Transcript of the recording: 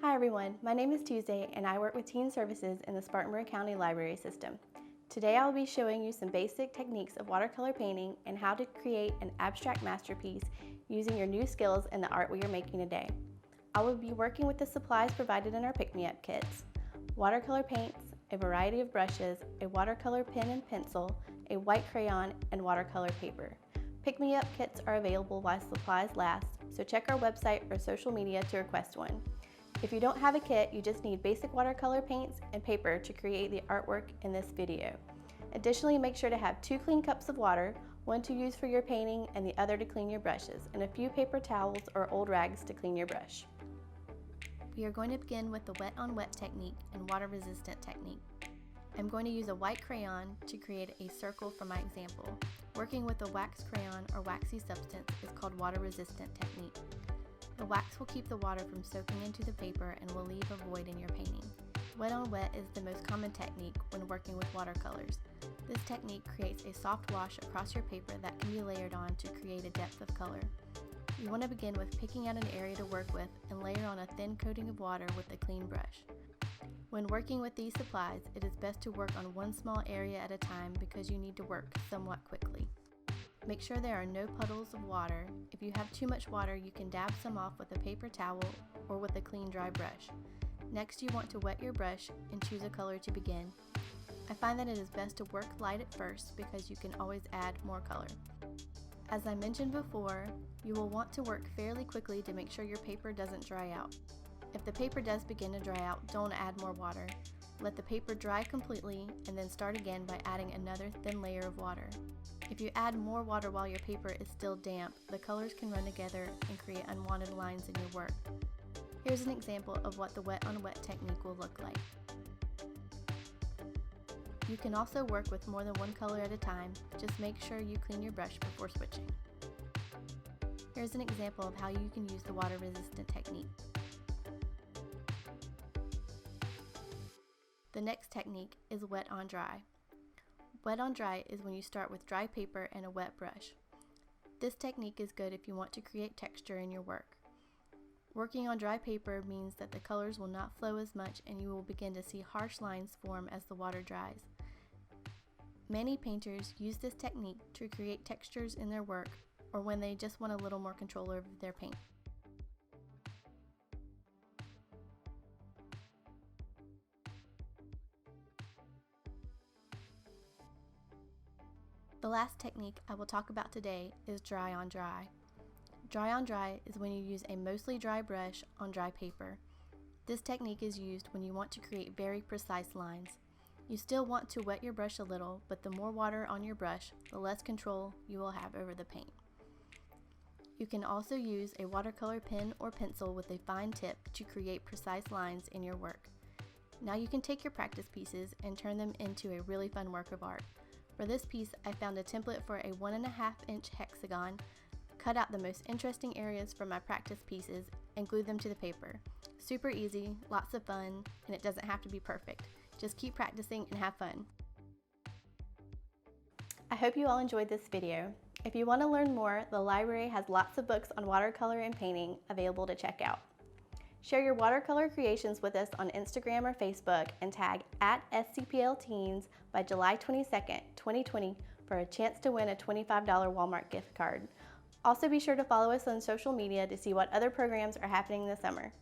Hi everyone, my name is Tuesday and I work with Teen Services in the Spartanburg County Library System. Today I will be showing you some basic techniques of watercolor painting and how to create an abstract masterpiece using your new skills in the art we are making today. I will be working with the supplies provided in our pick-me-up kits: watercolor paints, a variety of brushes, a watercolor pen and pencil, a white crayon, and watercolor paper. Pick-me-up kits are available while supplies last, so check our website or social media to request one. If you don't have a kit, you just need basic watercolor paints and paper to create the artwork in this video. Additionally, make sure to have 2 clean cups of water, one to use for your painting and the other to clean your brushes, and a few paper towels or old rags to clean your brush. We are going to begin with the wet-on-wet technique and water-resistant technique. I'm going to use a white crayon to create a circle for my example. Working with a wax crayon or waxy substance is called water-resistant technique. The wax will keep the water from soaking into the paper and will leave a void in your painting. Wet-on-wet is the most common technique when working with watercolors. This technique creates a soft wash across your paper that can be layered on to create a depth of color. You want to begin with picking out an area to work with and layer on a thin coating of water with a clean brush. When working with these supplies, it is best to work on one small area at a time because you need to work somewhat quickly. Make sure there are no puddles of water. If you have too much water, you can dab some off with a paper towel or with a clean dry brush. Next, you want to wet your brush and choose a color to begin. I find that it is best to work light at first because you can always add more color. As I mentioned before, you will want to work fairly quickly to make sure your paper doesn't dry out. If the paper does begin to dry out, don't add more water. Let the paper dry completely and then start again by adding another thin layer of water. If you add more water while your paper is still damp, the colors can run together and create unwanted lines in your work. Here's an example of what the wet-on-wet technique will look like. You can also work with more than one color at a time. Just make sure you clean your brush before switching. Here's an example of how you can use the water-resistant technique. The next technique is wet-on-dry. Wet-on-dry is when you start with dry paper and a wet brush. This technique is good if you want to create texture in your work. Working on dry paper means that the colors will not flow as much and you will begin to see harsh lines form as the water dries. Many painters use this technique to create textures in their work or when they just want a little more control over their paint. The last technique I will talk about today is DryOnDry. DryOnDry is when you use a mostly dry brush on dry paper. This technique is used when you want to create very precise lines. You still want to wet your brush a little, but the more water on your brush, the less control you will have over the paint. You can also use a watercolor pen or pencil with a fine tip to create precise lines in your work. Now you can take your practice pieces and turn them into a really fun work of art. For this piece, I found a template for a 1.5-inch hexagon, cut out the most interesting areas from my practice pieces, and glued them to the paper. Super easy, lots of fun, and it doesn't have to be perfect. Just keep practicing and have fun. I hope you all enjoyed this video. If you want to learn more, the library has lots of books on watercolor and painting available to check out. Share your watercolor creations with us on Instagram or Facebook and tag @SCPLTeens by July 22nd, 2020 for a chance to win a $25 Walmart gift card. Also be sure to follow us on social media to see what other programs are happening this summer.